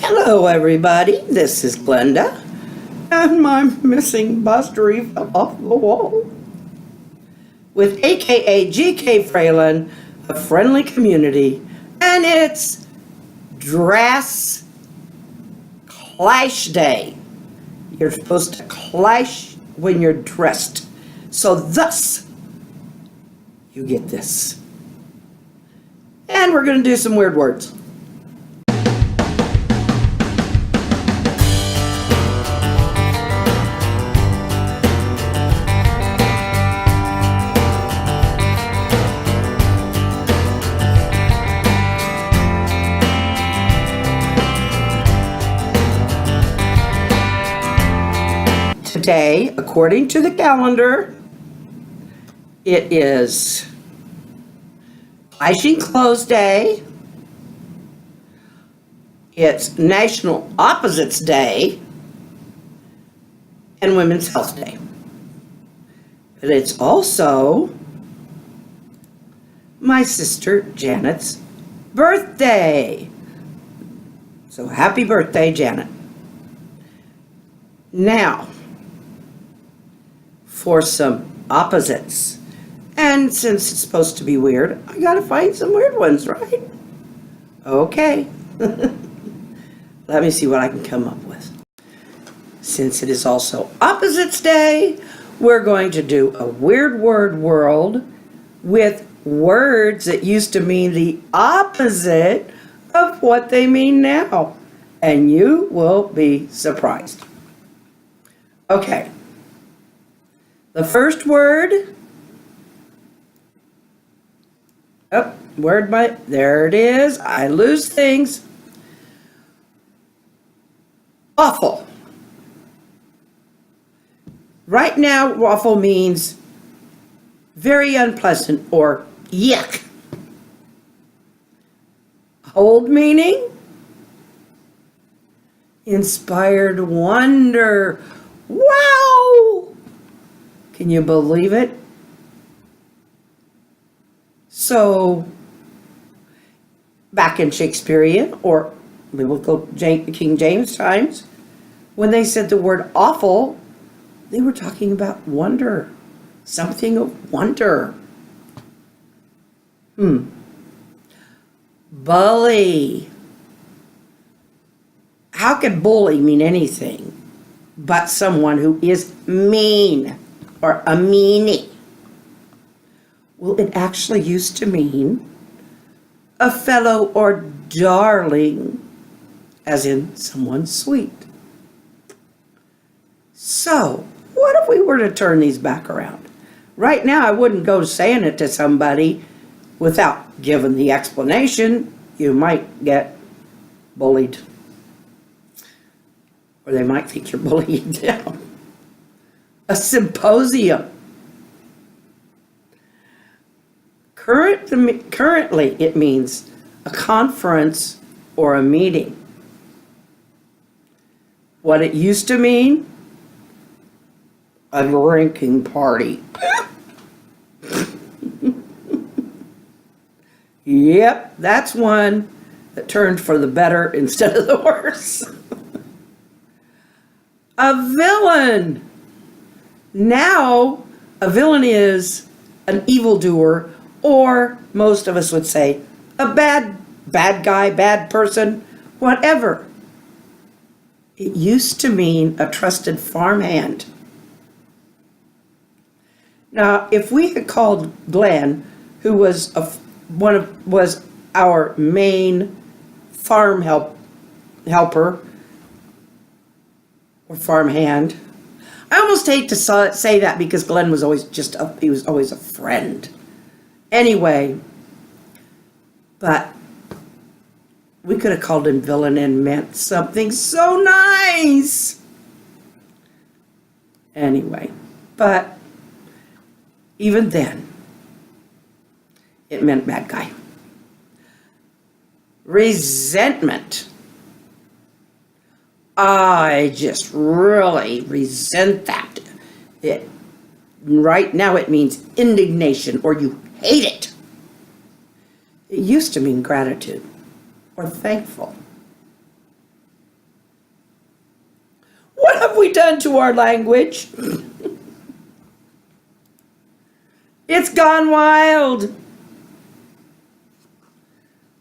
Hello, everybody. This is Glenda, and my missing buster fell off the wall. With AKA GK Fralin, a friendly community, and it's Dress Clash Day. You're supposed to clash when you're dressed. So thus, you get this. And we're going to do some weird words. Today, according to the calendar, it is Clashing Clothes Day. It's National Opposites Day and Women's Health Day. But it's also my sister Janet's birthday. So happy birthday, Janet. Now, for some opposites. And since it's supposed to be weird, I gotta find some weird ones, right? Okay. Let me see what I can come up with. Since it is also Opposites Day, we're going to do a weird word world with words that used to mean the opposite of what they mean now. And you will be surprised. Okay. The first word, there it is. I lose things. Awful. Right now, awful means very unpleasant or yuck. Old meaning, inspired wonder. Wow! Can you believe it? So, back in Shakespearean or biblical King James times, when they said the word awful, they were talking about wonder, something of wonder. Bully. How could bully mean anything but someone who is mean? Or a meanie. Well, it actually used to mean a fellow or darling, as in someone sweet. So, what if we were to turn these back around? Right now, I wouldn't go saying it to somebody without giving the explanation. You might get bullied. Or they might think you're bullying them. A symposium. Currently, it means a conference or a meeting. What it used to mean, a drinking party. Yep, that's one that turned for the better instead of the worse. A villain. Now, a villain is an evildoer, or most of us would say, a bad guy, bad person, whatever. It used to mean a trusted farmhand. Now, if we had called Glenn, who was was our main farm helper or farmhand. I almost hate to say that because Glenn was always he was always a friend. Anyway, but we could have called him villain and meant something so nice. Anyway, but even then, it meant bad guy. Resentment. I just really resent that. Right now it means indignation, or you hate it. It used to mean gratitude or thankful. we done to our language? It's gone wild.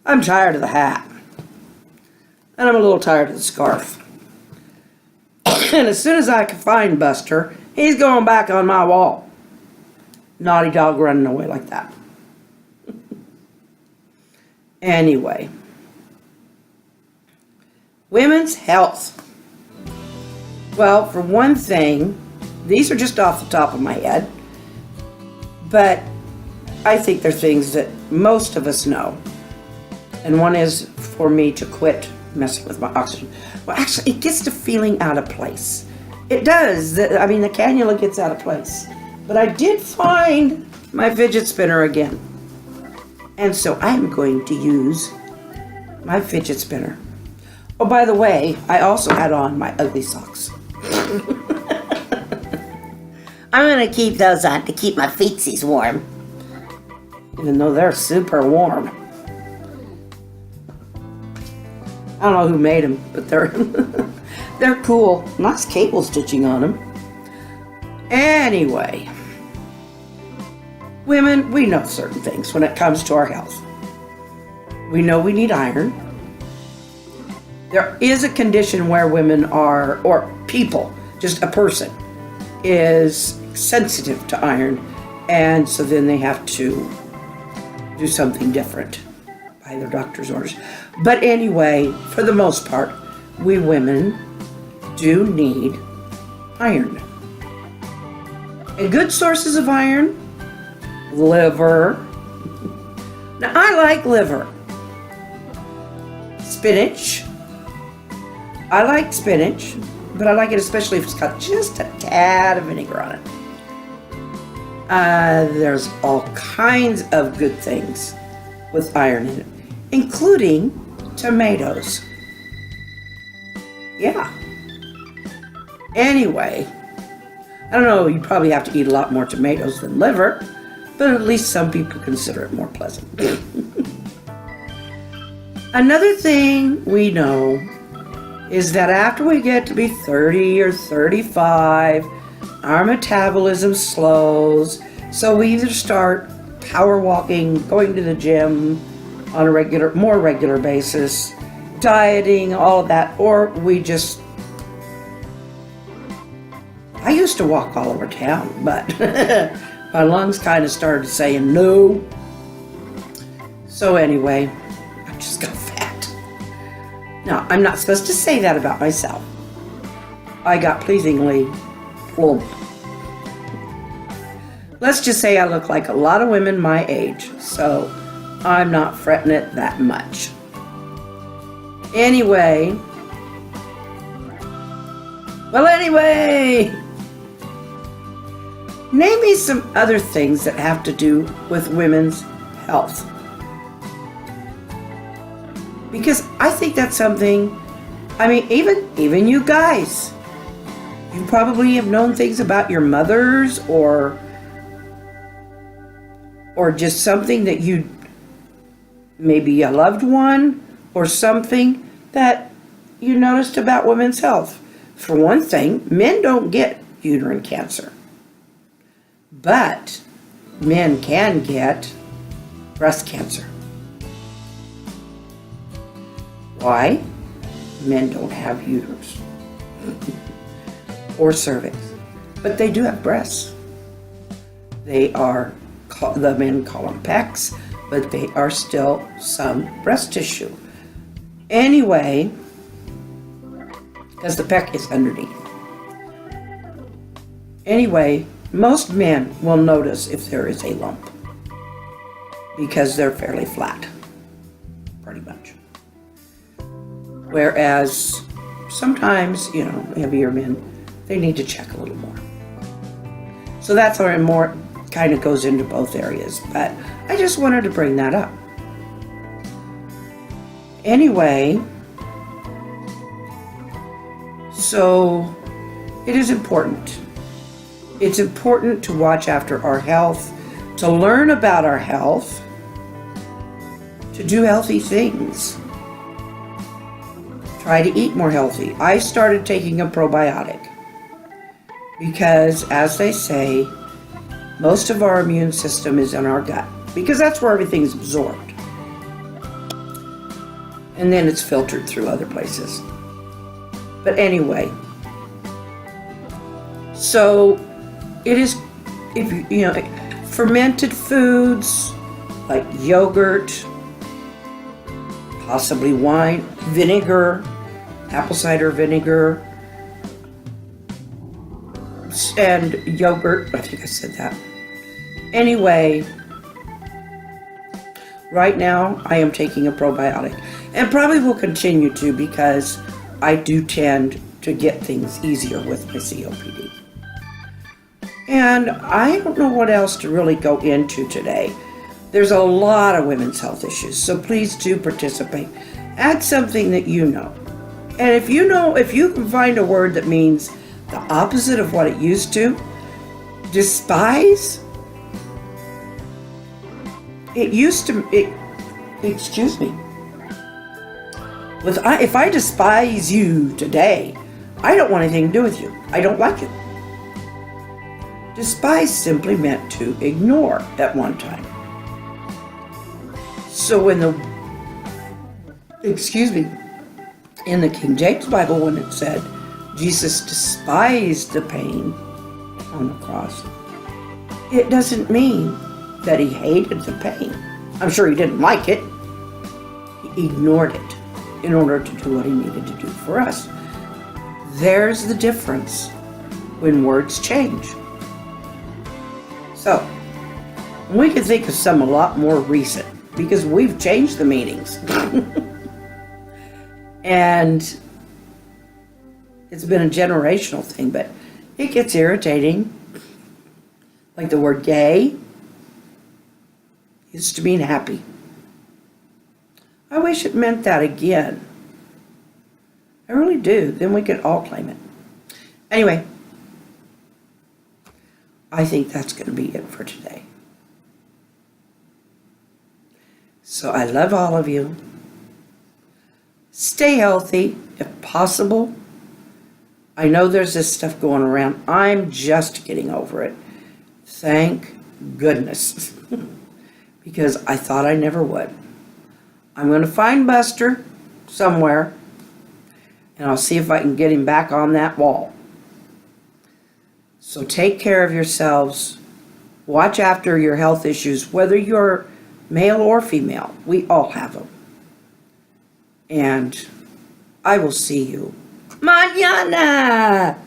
I'm tired of the hat. And I'm a little tired of the scarf. And as soon as I can find Buster, he's going back on my wall. Naughty dog running away like that. Anyway. Women's health. Well, for one thing, these are just off the top of my head, but I think they're things that most of us know. And one is for me to quit messing with my oxygen. Well, actually, it gets the feeling out of place. It does. The cannula gets out of place. But I did find my fidget spinner again. And so I'm going to use my fidget spinner. Oh, by the way, I also had on my ugly socks. I'm going to keep those on to keep my feetsies warm. Even though they're super warm. I don't know who made them, but they're cool. Nice cable stitching on them. Anyway. Women, we know certain things when it comes to our health. We know we need iron. There is a condition where women are, or people, just a person, is sensitive to iron, and so then they have to do something different by their doctor's orders. But anyway, for the most part, we women do need iron. And good sources of iron, liver. Now, I like liver. Spinach. I like spinach, but I like it especially if it's got just a tad of vinegar on it. There's all kinds of good things with iron in it, including tomatoes. Yeah. Anyway, I don't know, you probably have to eat a lot more tomatoes than liver, but at least some people consider it more pleasant. Another thing we know is that after we get to be 30 or 35, our metabolism slows, so we either start power walking, going to the gym on a more regular basis, dieting, all of that, or we just... I used to walk all over town, but my lungs kind of started saying no. So anyway, I just got fat. Now, I'm not supposed to say that about myself. I got pleasingly plump. Let's just say I look like a lot of women my age, so I'm not fretting it that much. Anyway, name me some other things that have to do with women's health. Because I think that's something, even you guys, you probably have known things about your mothers or just something that maybe a loved one or something that you noticed about women's health. For one thing, men don't get uterine cancer, but men can get breast cancer. Why? Men don't have uterus or cervix, but they do have breasts. They are, the men call them pecs, but they are still some breast tissue. Anyway, because the pec is underneath. Anyway, most men will notice if there is a lump because they're fairly flat, pretty much. Whereas sometimes, heavier men, they need to check a little more. So that's where more kind of goes into both areas, but I just wanted to bring that up. Anyway, so it is important. It's important to watch after our health, to learn about our health, to do healthy things. Try to eat more healthy. I started taking a probiotic. Because, as they say, most of our immune system is in our gut, because that's where everything's absorbed. And then it's filtered through other places. But anyway, so it is, if you know, fermented foods like yogurt, possibly wine, vinegar, apple cider vinegar, and yogurt. I think I said that. Anyway, right now I am taking a probiotic, and probably will continue to, because I do tend to get things easier with my COPD. And I don't know what else to really go into today. There's a lot of women's health issues, so please do participate. Add something that you know. And if you can find a word that means the opposite of what it used to, despise, excuse me. If I despise you today, I don't want anything to do with you. I don't like you. Despise simply meant to ignore at one time. So in the King James Bible, when it said Jesus despised the pain on the cross, it doesn't mean that he hated the pain. I'm sure he didn't like it. He ignored it in order to do what he needed to do for us. There's the difference when words change. So, we can think of some a lot more recent, because we've changed the meanings. And it's been a generational thing, but it gets irritating. Like the word gay used to mean happy. I wish it meant that again. I really do. Then we could all claim it. Anyway, I think that's going to be it for today. So I love all of you. Stay healthy if possible. I know there's this stuff going around. I'm just getting over it. Thank goodness. Because I thought I never would. I'm going to find Buster somewhere, and I'll see if I can get him back on that wall. So take care of yourselves. Watch after your health issues, whether you're male or female. We all have them. And I will see you mañana.